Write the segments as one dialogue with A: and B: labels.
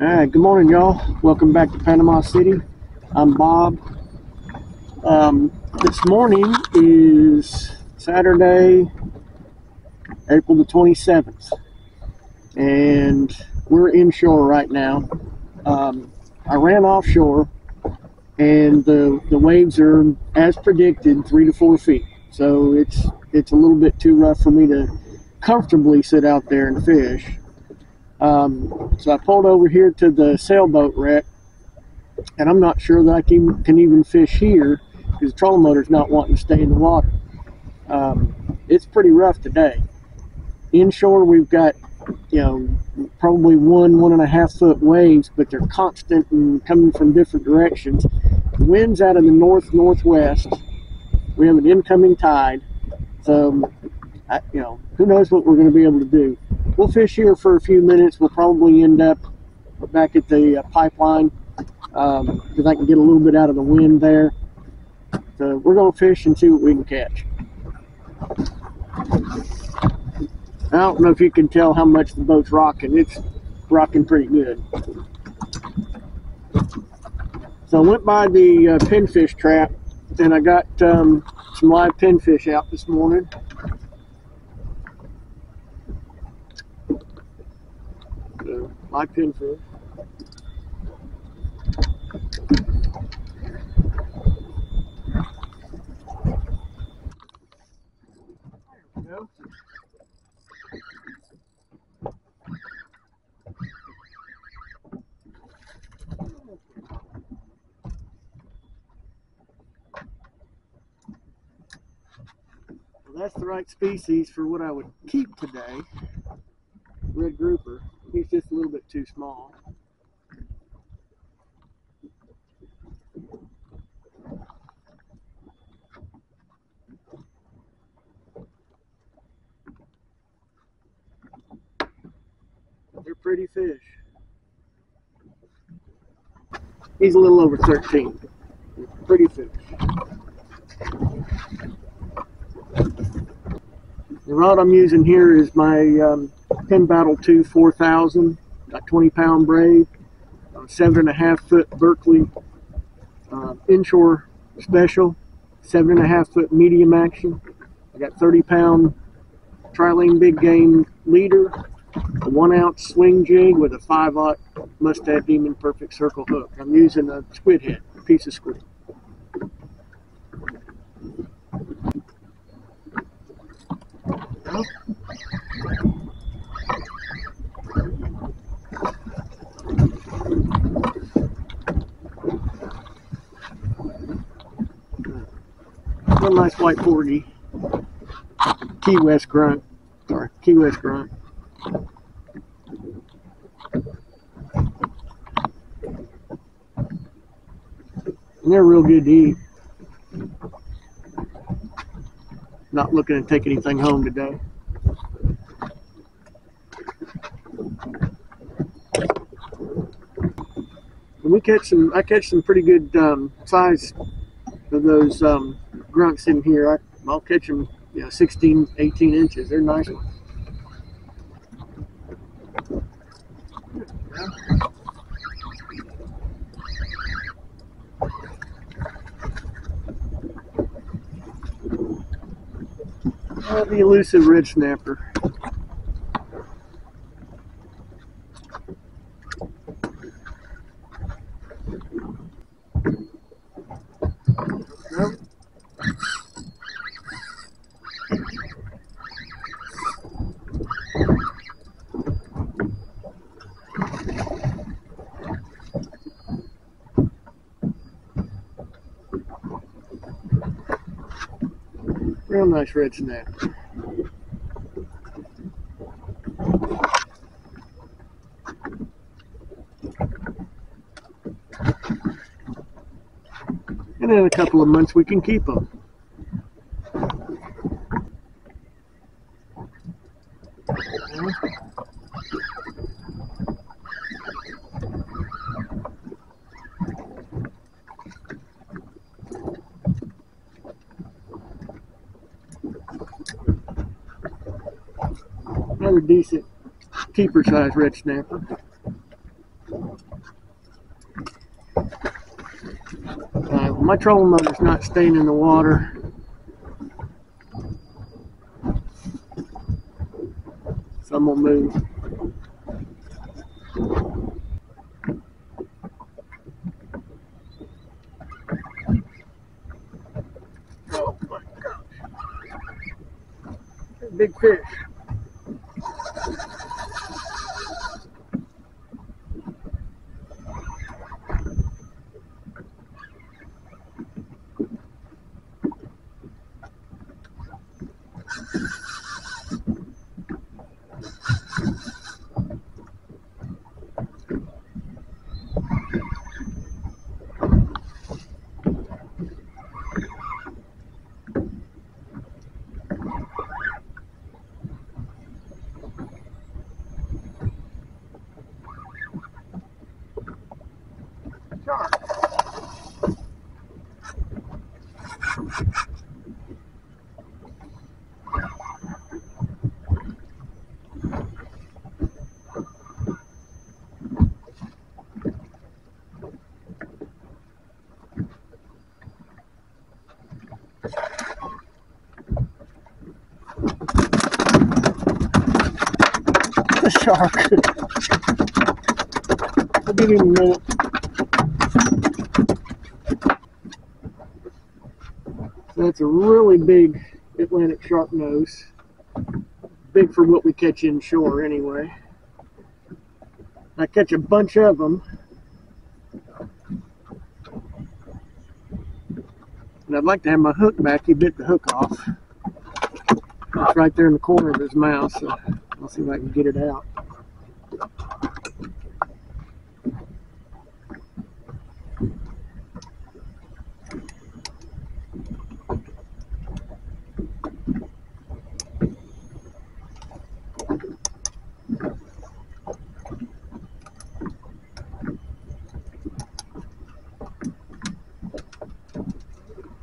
A: All right, good morning, y'all. Welcome back to Panama City. I'm Bob. This morning is Saturday, April the 27th, and we're inshore right now. I ran offshore, and the waves are, as predicted, 3 to 4 feet. So it's a little bit too rough for me to comfortably sit out there and fish. So I pulled over here to the sailboat wreck, and I'm not sure that I can even fish here because the trolling motor's not wanting to stay in the water. It's pretty rough today. Inshore, we've got, probably 1.5 foot waves, but they're constant and coming from different directions. The wind's out of the northwest. We have an incoming tide, so who knows what we're going to be able to do. We'll fish here for a few minutes. We'll probably end up back at the pipeline because I can get a little bit out of the wind there. So we're going to fish and see what we can catch. I don't know if you can tell how much the boat's rocking. It's rocking pretty good. So I went by the pinfish trap, and I got some live pinfish out this morning. Live pinfish. There we go. Well, that's the right species for what I would keep today. Red grouper. He's just a little bit too small. They're pretty fish. He's a little over 13. Pretty fish. The rod I'm using here is my Penn Battle 2 4000, got 20-pound braid, 7.5 foot Berkeley inshore special, 7.5 foot medium action. I got 30-pound trilene big game leader, a 1 ounce swing jig with a 5/0 Mustad Demon Perfect Circle hook. I'm using a squid head, a piece of squid. One nice white porgy, Key West grunt. Key West grunt. And they're real good to eat. Not looking to take anything home today. And I catch some pretty good size of those grunts in here. I'll catch them 16, 18 inches. They're nice ones. The elusive red snapper. Nope. Real nice red snapper. And in a couple of months we can keep them. Another decent keeper size red snapper. My trolling motor's not staying in the water. So I'm gonna move. Oh my gosh. Big fish. Shark. A shark. I'll give him a minute. So that's a really big Atlantic shark nose. Big for what we catch inshore anyway. I catch a bunch of them. And I'd like to have my hook back. He bit the hook off. It's right there in the corner of his mouth, so I'll see if I can get it out.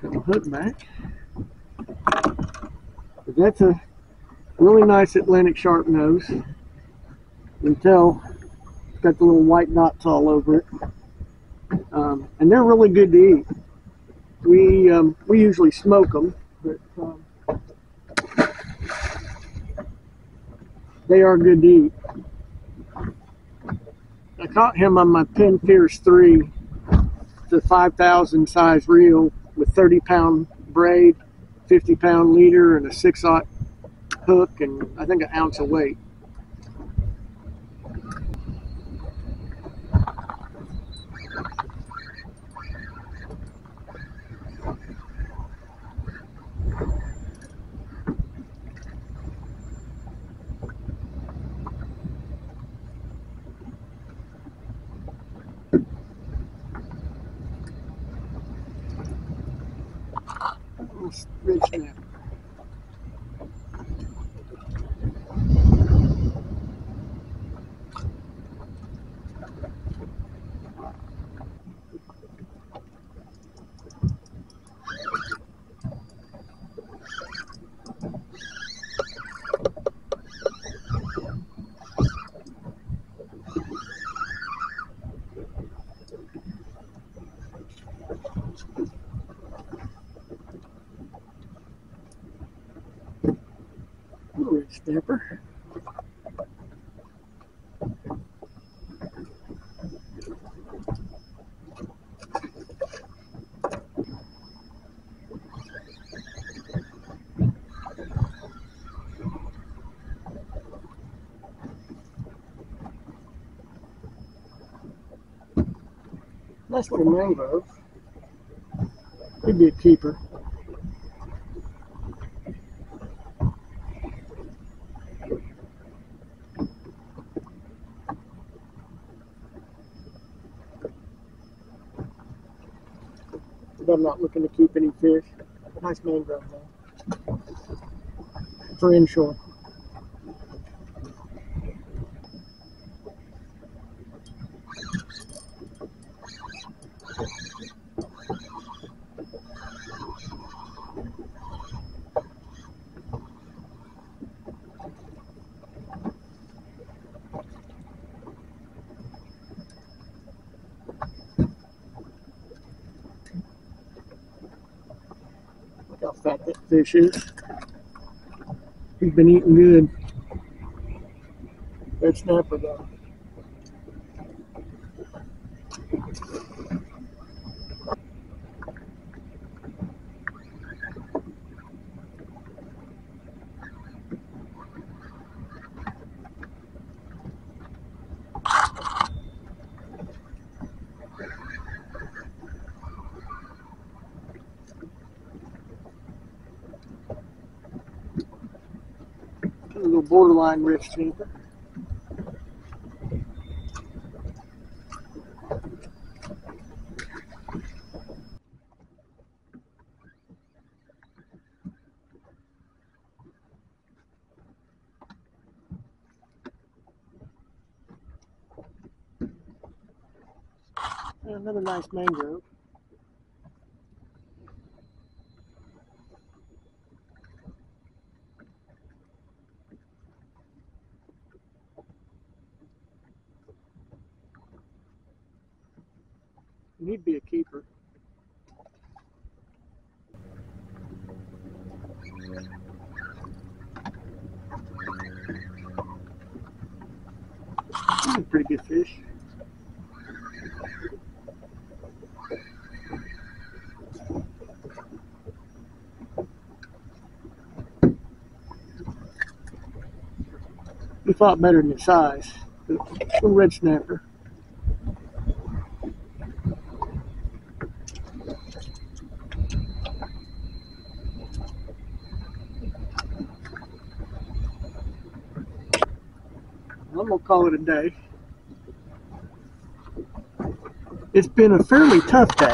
A: Put my hook back. But that's a really nice Atlantic shark nose. You can tell it's got the little white dots all over it. And they're really good to eat. We usually smoke them, but they are good to eat. I caught him on my Penn Fierce 3, the 5,000 size reel with 30-pound braid, 50-pound leader, and a 6/0 hook, and I think an ounce of weight. Red snapper. Red snapper. Nice little mangrove. Could be a keeper. But I'm not looking to keep any fish. Nice mangrove though. For inshore. fat that fish is. He's been eating good. Red snapper though. A little borderline red snapper. Another nice mangrove. He'd be a keeper. He's a pretty good fish. He fought better than his size. A red snapper. I'm gonna call it a day. It's been a fairly tough day.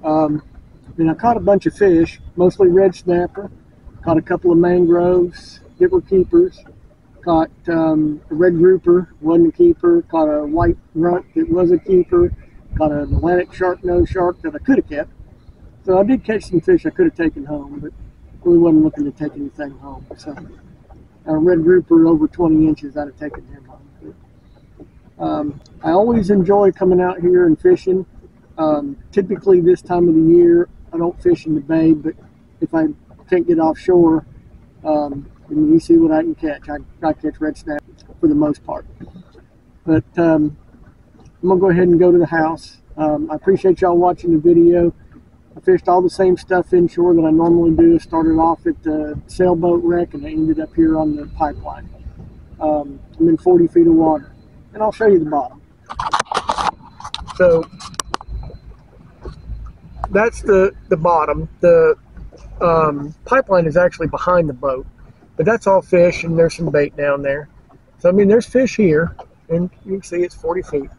A: I caught a bunch of fish, mostly red snapper. Caught a couple of mangroves that were keepers. Caught a red grouper, wasn't a keeper. Caught a white runt that was a keeper. Caught an Atlantic shark-nosed shark that I could have kept. So I did catch some fish I could have taken home, but really wasn't looking to take anything home. So a red grouper over 20 inches, I'd have taken him home. I always enjoy coming out here and fishing. Typically this time of the year, I don't fish in the bay, but if I can't get offshore, and you see what I can catch. I catch red snapper for the most part. But I'm going to go ahead and go to the house. I appreciate y'all watching the video. I fished all the same stuff inshore that I normally do. I started off at the sailboat wreck and I ended up here on the pipeline. I'm in 40 feet of water. And I'll show you the bottom. So that's the bottom. The pipeline is actually behind the boat, but that's all fish and there's some bait down there. So I mean there's fish here and you can see it's 40 feet.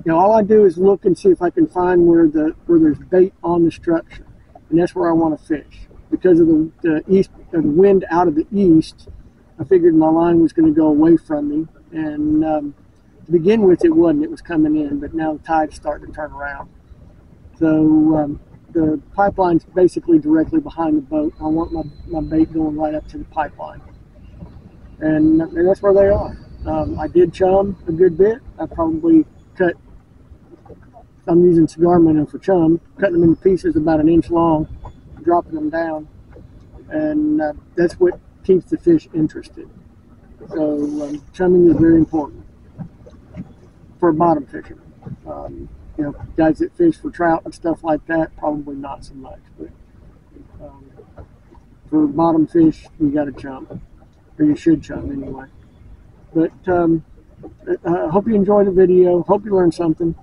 A: All I do is look and see if I can find where there's bait on the structure, and that's where I want to fish. Because of the wind out of the east, I figured my line was going to go away from me, and to begin with it wasn't. It was coming in, but now the tide's starting to turn around. So the pipeline's basically directly behind the boat. I want my bait going right up to the pipeline, and that's where they are. I did chum a good bit. I probably cut. I'm using cigar minnow for chum, cutting them into pieces about 1 inch long, dropping them down, and that's what keeps the fish interested. So chumming is very important for bottom fishing. Guys that fish for trout and stuff like that, probably not so much. But for bottom fish, you got to chum, or you should chum anyway. But I hope you enjoy the video. Hope you learned something.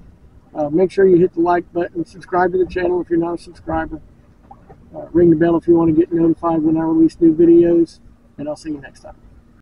A: Make sure you hit the like button, subscribe to the channel if you're not a subscriber. Ring the bell if you want to get notified when I release new videos, and I'll see you next time.